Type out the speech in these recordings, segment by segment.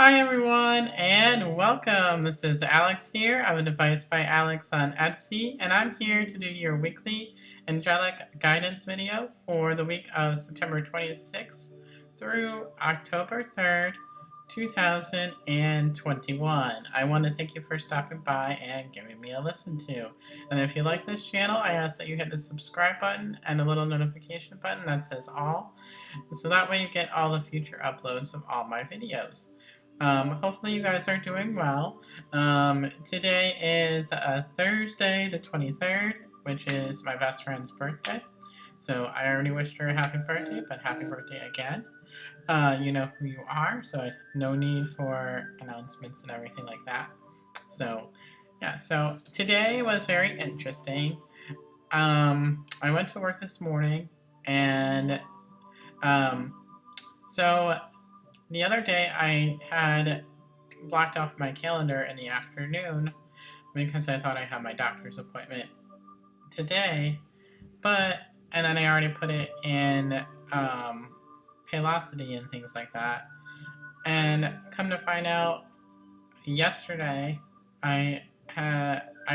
Hi everyone and welcome. This is Alex here. I'm a device by Alex on Etsy and I'm here to do your weekly Angelic guidance video for the week of September 26th through October 3rd, 2021. I want to thank you for stopping by and giving me a listen to. And if you like this channel, I ask that you hit the subscribe button and a little notification button that says all, so that way you get all the future uploads of all my videos. Hopefully you guys are doing well. Today is Thursday the 23rd, which is my best friend's birthday. So I already wished her a happy birthday, but happy birthday again. You know who you are, so no need for announcements and everything like that. So, yeah, so today was very interesting. I went to work this morning, and so the other day I had blocked off my calendar in the afternoon because I thought I had my doctor's appointment today, and then I already put it in Paylocity and things like that. And come to find out, yesterday I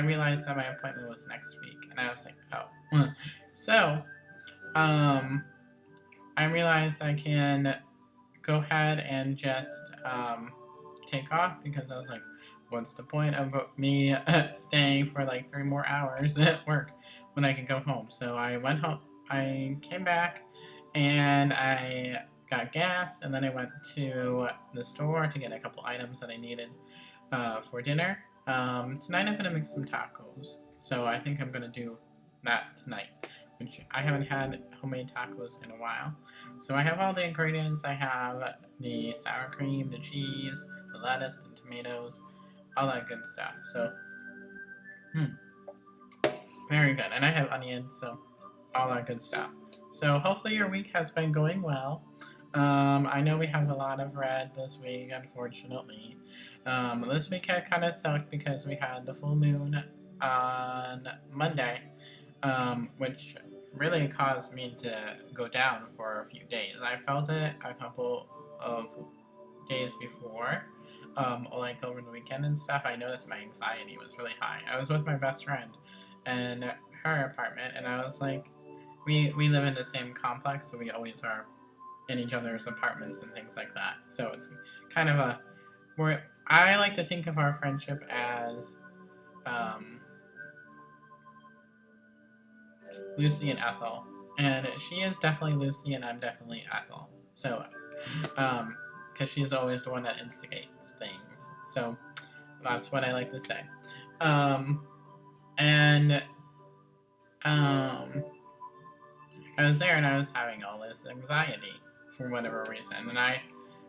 realized that my appointment was next week, and I was like, oh. So, I realized I can go ahead and just take off, because I was like, what's the point of me staying for like 3 more hours at work when I can go home? So I went home, I came back, and I got gas, and then I went to the store to get a couple items that I needed for dinner. Tonight I'm going to make some tacos, so I think I'm going to do that tonight, which I haven't had homemade tacos in a while. So I have all the ingredients. I have the sour cream, the cheese, the lettuce, the tomatoes, all that good stuff. So, very good. And I have onions, so all that good stuff. So hopefully your week has been going well. I know we have a lot of red this week, unfortunately. This week had kind of sucked because we had the full moon on Monday, which really caused me to go down for a few days. I felt it a couple of days before, like over the weekend and stuff. I noticed my anxiety was really high. I was with my best friend in her apartment, and I was like, we live in the same complex, so we always are in each other's apartments and things like that. So it's kind of I like to think of our friendship as Lucy and Ethel, and she is definitely Lucy and I'm definitely Ethel. So, because she's always the one that instigates things. So that's what I like to say. And I was there and I was having all this anxiety for whatever reason, and I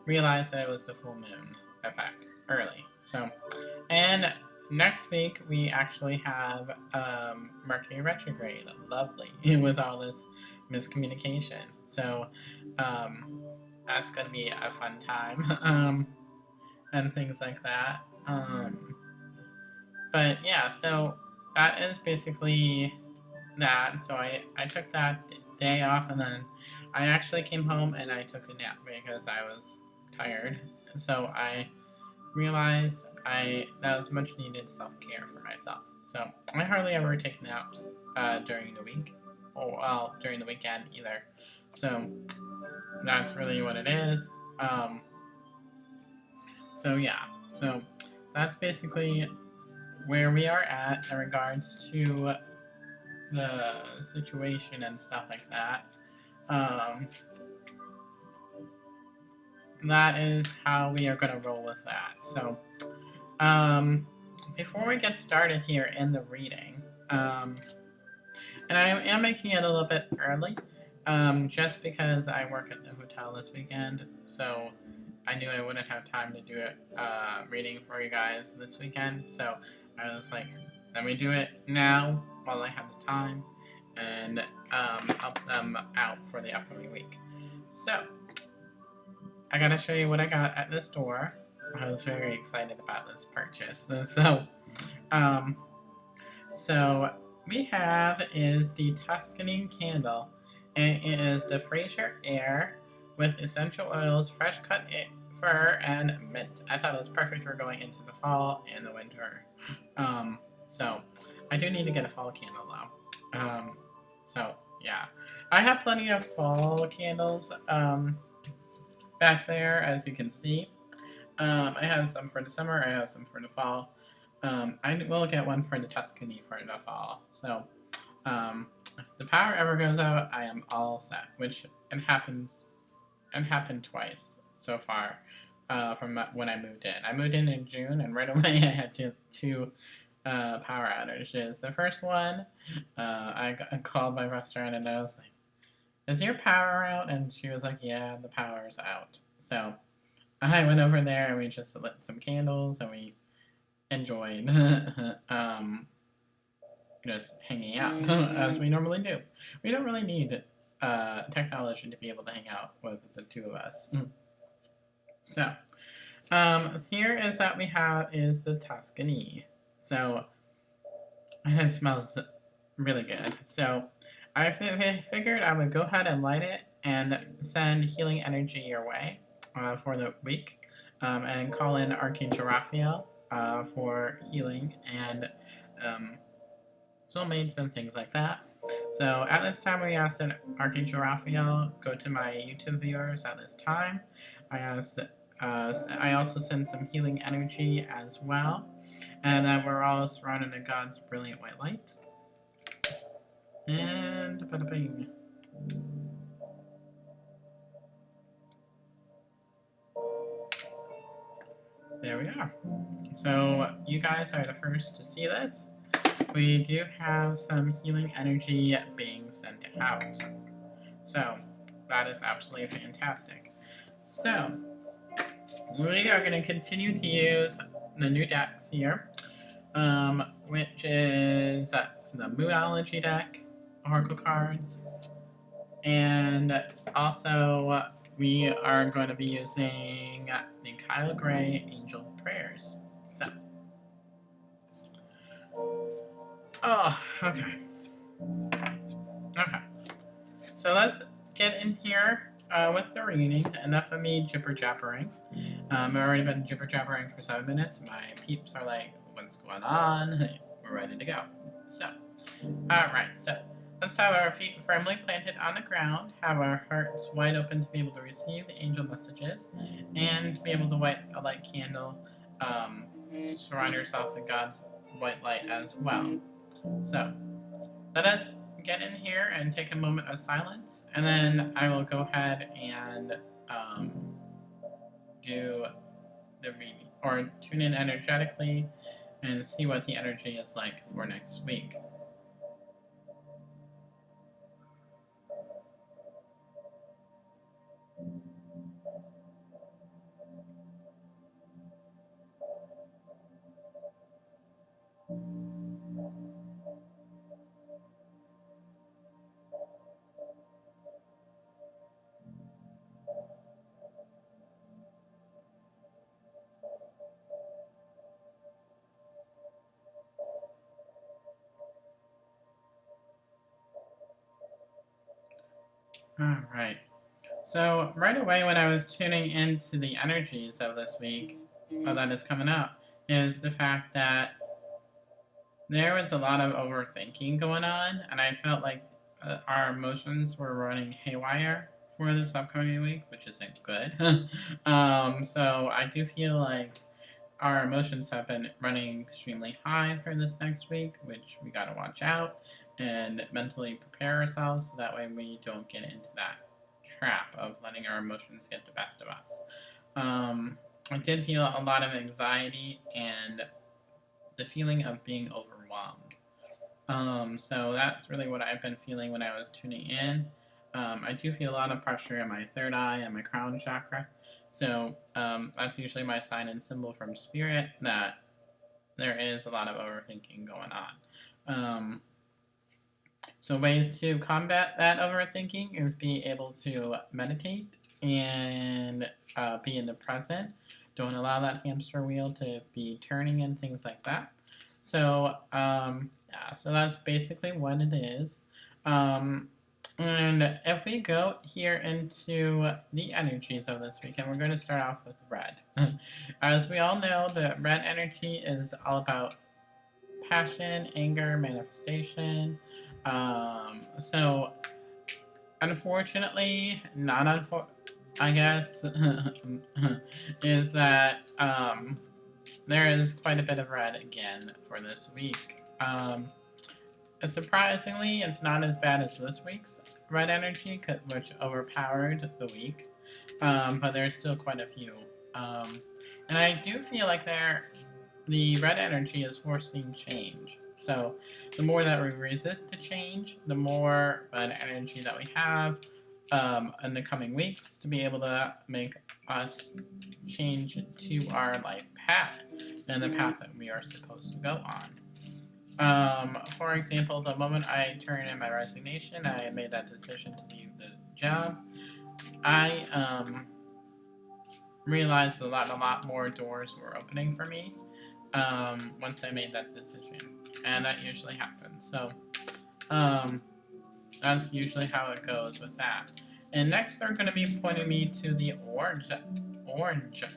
realized that it was the full moon effect early. So, and next week we actually have Mercury retrograde. Lovely, with all this miscommunication. So that's gonna be a fun time, and things like that. But yeah, so that is basically that. So I took that day off, and then I actually came home and I took a nap because I was tired. So I realized that was much needed self-care for myself. So I hardly ever take naps during the week, or well, during the weekend either. So that's really what it is. So yeah, so that's basically where we are at in regards to the situation and stuff like that. That is how we are going to roll with that. So, before we get started here in the reading, and I am making it a little bit early, just because I work at the hotel this weekend, so I knew I wouldn't have time to do a reading for you guys this weekend, so I was like, let me do it now while I have the time, and help them out for the upcoming week. So, I gotta show you what I got at the store. I was very excited about this purchase. So we have is the Tuscany candle, and it is the Fraser Air with essential oils, fresh cut fir, and mint. I thought it was perfect for going into the fall and the winter. So I do need to get a fall candle though. So yeah, I have plenty of fall candles back there, as you can see. I have some for the summer. I have some for the fall. I will get one for the Tuscany for the fall. So if the power ever goes out, I am all set. Which it happened twice so far from when I moved in. I moved in June, and right away I had two power outages. The first one, I called my restaurant and I was like, "Is your power out?" And she was like, "Yeah, the power's out." So I went over there and we just lit some candles and we enjoyed just hanging out as we normally do. We don't really need technology to be able to hang out with the two of us. So, here is that we have is the Tuscany. So, and it smells really good. So, I figured I would go ahead and light it and send healing energy your way for the week, and call in Archangel Raphael for healing and soulmates and things like that. So at this time, we asked that Archangel Raphael go to my YouTube viewers at this time. I also send some healing energy as well, and that we're all surrounded in God's brilliant white light. And bada bing. There we are. So you guys are the first to see this. We do have some healing energy being sent out. So that is absolutely fantastic. So we are going to continue to use the new decks here, which is the Moonology deck, Oracle cards, and also we are going to be using the Kyle Gray Angel Prayers. So, okay. Okay. So let's get in here with the reading. Enough of me jibber jabbering. I've already been jibber jabbering for 7 minutes. My peeps are like, "What's going on?" We're ready to go. So, alright, so let's have our feet firmly planted on the ground, have our hearts wide open to be able to receive the angel messages, and be able to light a light candle, surround yourself in God's white light as well. So, let us get in here and take a moment of silence, and then I will go ahead and do the reading, or tune in energetically and see what the energy is like for next week. Alright. So, right away when I was tuning into the energies of this week, that is coming up, is the fact that there was a lot of overthinking going on, and I felt like our emotions were running haywire for this upcoming week, which isn't good. So, I do feel like our emotions have been running extremely high for this next week, which we gotta watch out and mentally prepare ourselves so that way we don't get into that trap of letting our emotions get the best of us. I did feel a lot of anxiety and the feeling of being overwhelmed. So that's really what I've been feeling when I was tuning in. I do feel a lot of pressure in my third eye and my crown chakra. So that's usually my sign and symbol from spirit that there is a lot of overthinking going on. So ways to combat that overthinking is be able to meditate and be in the present. Don't allow that hamster wheel to be turning and things like that. So yeah, so that's basically what it is. And if we go here into the energies of this weekend, we're going to start off with red. As we all know, the red energy is all about passion, anger, manifestation. So unfortunately, I guess, is that there is quite a bit of red again for this week. Surprisingly, it's not as bad as this week's red energy, which overpowered the week, but there's still quite a few. And I do feel like the red energy is forcing change. So the more that we resist to change, the more red energy that we have in the coming weeks to be able to make us change to our life path and the path that we are supposed to go on. For example, the moment I turned in my resignation, I made that decision to leave the job. I realized a lot more doors were opening for me once I made that decision, and that usually happens. So that's usually how it goes with that. And next, they're going to be pointing me to the orange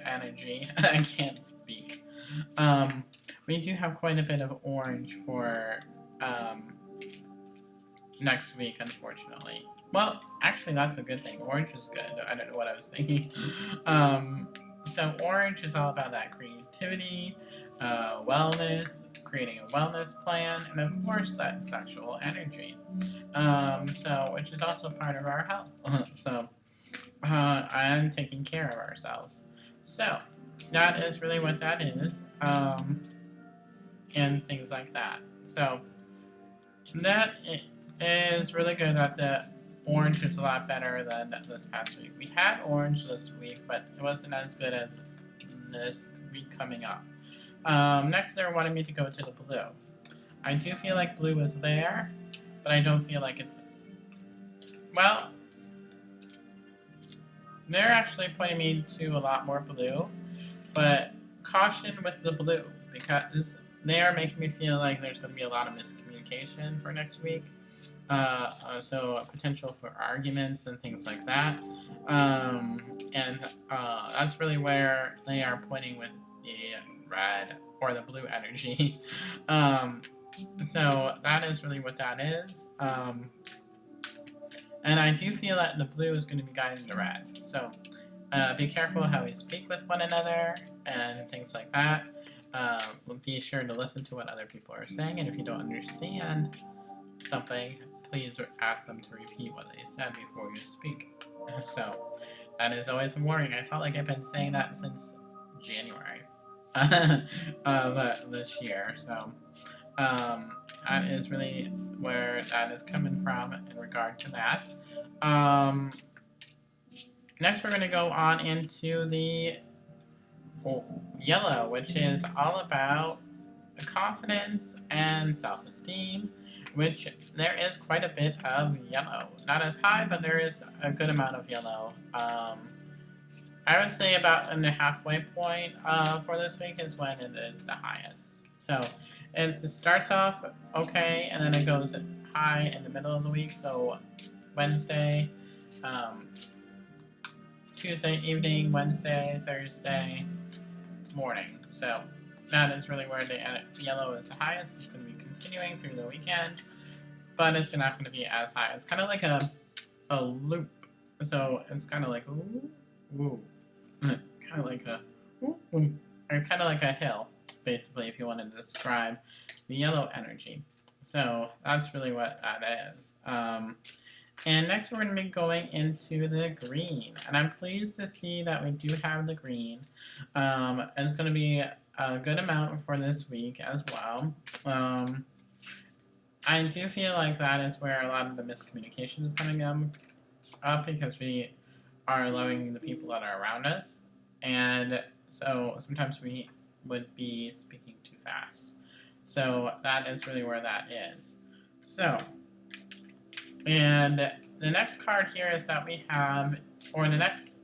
energy. I can't speak. We do have quite a bit of orange for next week, unfortunately. Well, actually, that's a good thing. Orange is good. I don't know what I was thinking. So orange is all about that creativity, wellness, creating a wellness plan, and of course that sexual energy. Which is also part of our health. So, and taking care of ourselves. So, that is really what that is. And things like that. So that is really good that the orange is a lot better than this past week. We had orange this week, but it wasn't as good as this week coming up. Next, they're wanting me to go to the blue. I do feel like blue is there, but I don't feel like it's... Well, they're actually pointing me to a lot more blue, but caution with the blue, because they are making me feel like there's going to be a lot of miscommunication for next week. So potential for arguments and things like that. That's really where they are pointing with the red or the blue energy. So that is really what that is. And I do feel that the blue is going to be guiding the red. So be careful how we speak with one another and things like that. Be sure to listen to what other people are saying, and if you don't understand something, please ask them to repeat what they said before you speak. So that is always a warning. I felt like I've been saying that since January of this year. So that is really where that is coming from in regard to that. Next, we're going to go on into the yellow, which is all about confidence and self-esteem, which there is quite a bit of yellow. Not as high, but there is a good amount of yellow. I would say about in the halfway point for this week is when it is the highest. So it starts off okay, and then it goes high in the middle of the week. So Wednesday, Tuesday evening, Wednesday, Thursday morning. So that is really where the yellow is the highest. It's going to be continuing through the weekend, but it's not going to be as high. It's kind of like a loop. So it's kind of like ooh, ooh, kind of like a ooh, ooh, or kind of like a hill, basically, if you want to describe the yellow energy. So that's really what that is. And next we're going to be going into the green. And I'm pleased to see that we do have the green. It's going to be a good amount for this week as well. I do feel like that is where a lot of the miscommunication is coming up because we are allowing the people that are around us. And so sometimes we would be speaking too fast. So that is really where that is. So, and the next card here is that we have, or the next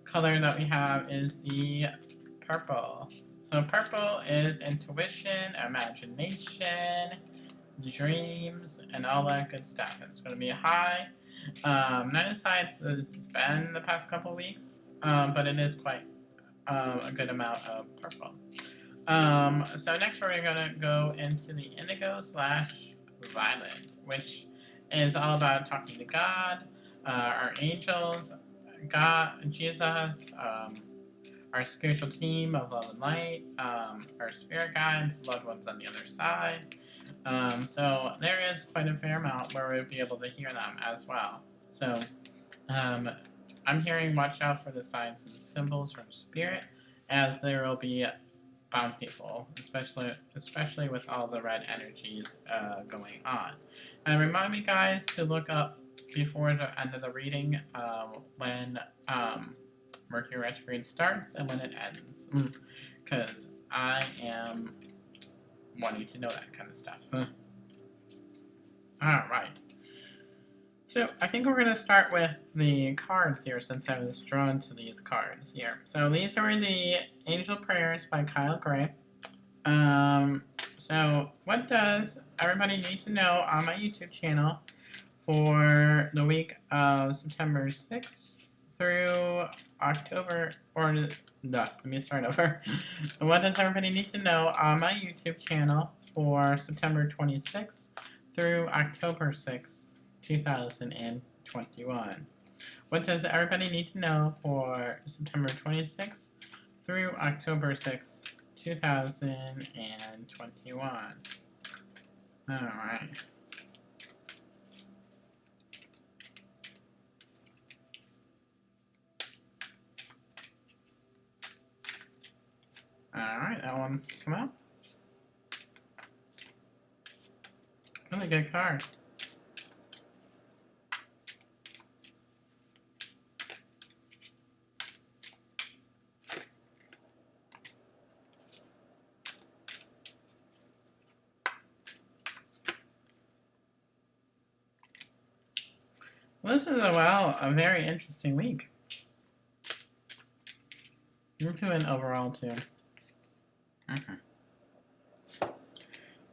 color that we have is the purple. So purple is intuition, imagination, dreams, and all that good stuff. It's going to be high. Not as high as it's been the past couple weeks, but it is quite a good amount of purple. So next we're going to go into the indigo slash violet, which is all about talking to God, our angels, God, Jesus, our spiritual team of love and light, our spirit guides, loved ones on the other side. So there is quite a fair amount where we'll be able to hear them as well. So I'm hearing watch out for the signs and symbols from spirit, as there will be bountiful, especially with all the red energies going on. And remind me, guys, to look up before the end of the reading when Mercury retrograde starts and when it ends, because I am wanting to know that kind of stuff. Alright. So, I think we're going to start with the cards here, since I was drawn to these cards here. So, these are the Angel Prayers by Kyle Gray. So, what does everybody need to know on my YouTube channel for the week of September 6th through October, or no, let me start over. What does everybody need to know on my YouTube channel for September 26th through October 6th, 2021? What does everybody need to know for September 26th through October 6th, 2021? Alright. Alright, that one's come out. Really good card. Well, this is a very interesting week. Into an overall too.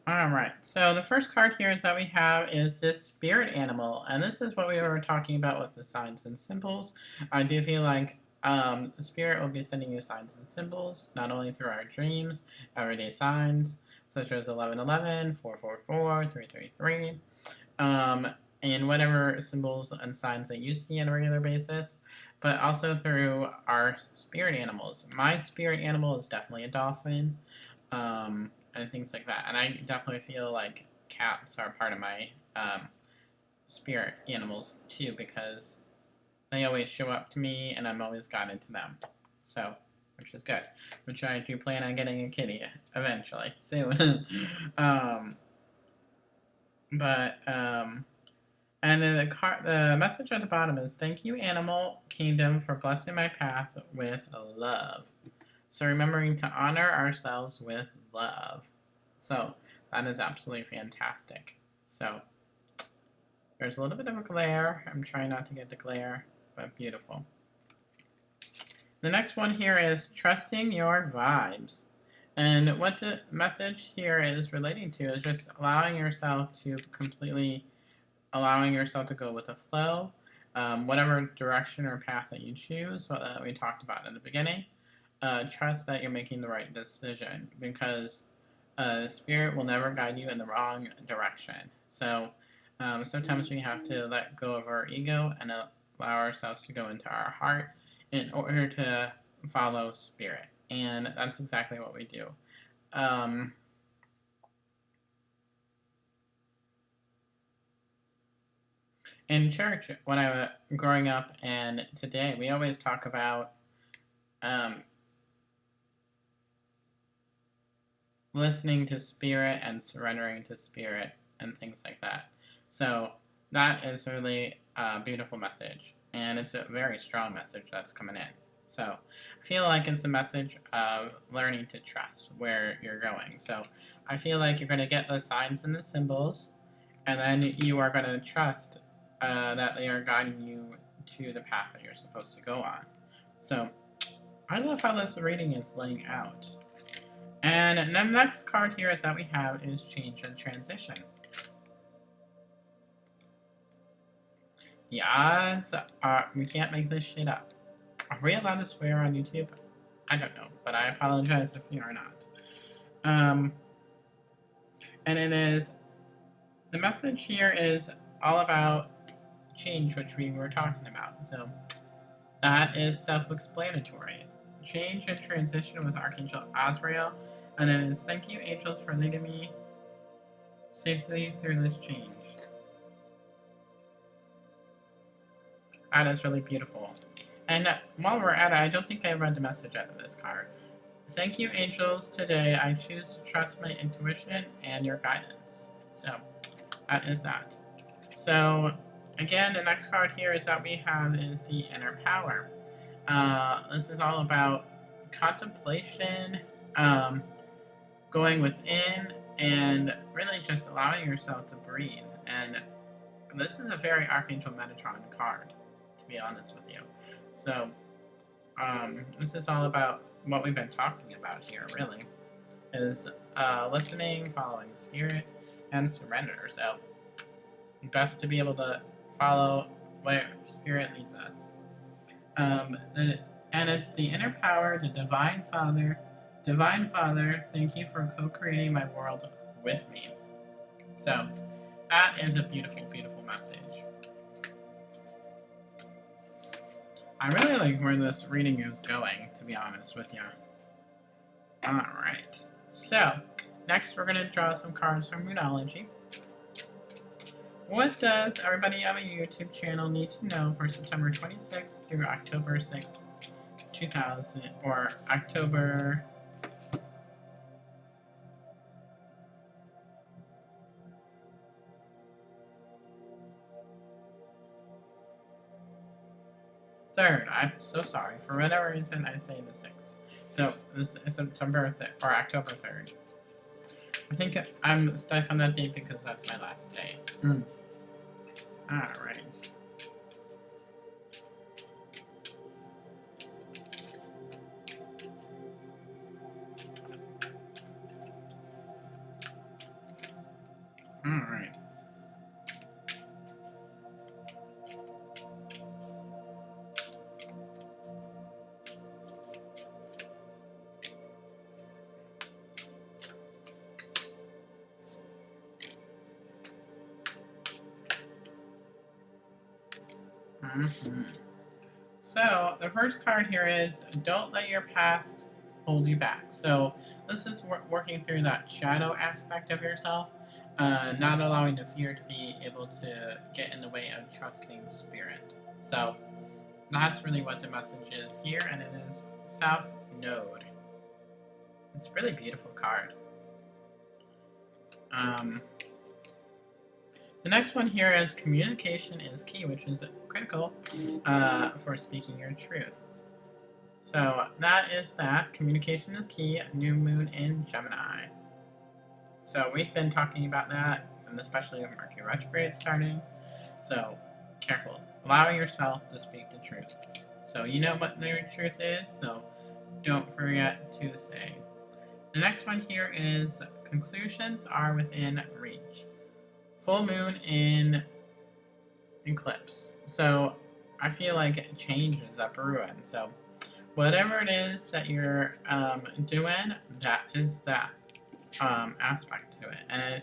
Alright, so the first card here is that we have is this spirit animal, and this is what we were talking about with the signs and symbols. I do feel like the spirit will be sending you signs and symbols, not only through our dreams, everyday signs, such as 1111, 444, 333, and whatever symbols and signs that you see on a regular basis, but also through our spirit animals. My spirit animal is definitely a dolphin, and things like that. And I definitely feel like cats are part of my spirit animals too, because they always show up to me and I'm always got into them. So, which is good. Which I do plan on getting a kitty eventually, soon. And then the message at the bottom is, thank you, Animal Kingdom, for blessing my path with love. So remembering to honor ourselves with love. So that is absolutely fantastic. So there's a little bit of a glare. I'm trying not to get the glare, but beautiful. The next one here is trusting your vibes. And what the message here is relating to is just allowing yourself to go with the flow, whatever direction or path that you choose, that we talked about in the beginning. Trust that you're making the right decision, because spirit will never guide you in the wrong direction. So sometimes we have to let go of our ego and allow ourselves to go into our heart in order to follow spirit. And that's exactly what we do. In church, when I was growing up and today, we always talk about listening to spirit and surrendering to spirit and things like that. So that is really a beautiful message, and it's a very strong message that's coming in. So I feel like it's a message of learning to trust where you're going. So I feel like you're going to get the signs and the symbols, and then you are going to trust that they are guiding you to the path that you're supposed to go on. So I love how this reading is laying out. And the next card here is that we have is change and transition. The odds are we can't make this shit up. Are we allowed to swear on YouTube? I don't know, but I apologize if you are not. And it is, the message here is all about change, which we were talking about. So that is self-explanatory. Change and transition with Archangel Azrael. And it is, thank you, angels, for leading me safely through this change. That is really beautiful. And while we're at it, I don't think I read the message out of this card. Thank you, angels. Today, I choose to trust my intuition and your guidance. So, that is that. So, again, the next card here is that we have is the inner power. This is all about contemplation, going within, and really just allowing yourself to breathe. And this is a very Archangel Metatron card, to be honest with you. So, this is all about what we've been talking about here, really, is listening, following spirit, and surrender. So, best to be able to follow where spirit leads us. And it's the inner power, the Divine Father. Divine Father, thank you for co-creating my world with me. So, that is a beautiful, beautiful message. I really like where this reading is going, to be honest with you. Alright. So, next we're going to draw some cards from Moonology. What does everybody on my YouTube channel need to know for September 26th through October 6th, 2000, or October... third. I'm so sorry. For whatever reason, I say the 6th. So, this is September or October 3rd. I think I'm stuck on that date because that's my last day. Alright. Alright. So, the first card here is, don't let your past hold you back. So, this is working through that shadow aspect of yourself, not allowing the fear to be able to get in the way of trusting spirit. So, that's really what the message is here, and it is South Node. It's a really beautiful card. The next one here is communication is key, which is critical for speaking your truth. So that is that. Communication is key. New moon in Gemini. So we've been talking about that, and especially with Mercury retrograde starting. So careful. Allowing yourself to speak the truth. So you know what your truth is, so don't forget to say. The next one here is conclusions are within reach. Full moon in eclipse. So I feel like change is up brewing. So whatever it is that you're doing, that is that aspect to it. And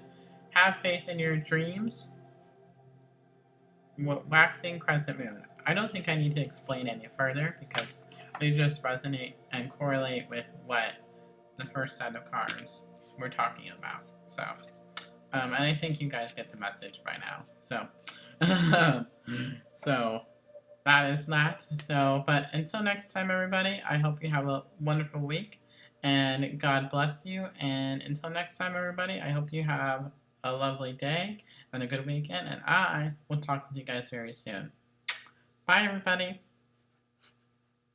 have faith in your dreams. Waxing crescent moon. I don't think I need to explain any further because they just resonate and correlate with what the first set of cards we're talking about. So, and I think you guys get the message by now. So, so that is that. So, but until next time, everybody, I hope you have a wonderful week and God bless you. And until next time, everybody, I hope you have a lovely day and a good weekend. And I will talk with you guys very soon. Bye, everybody.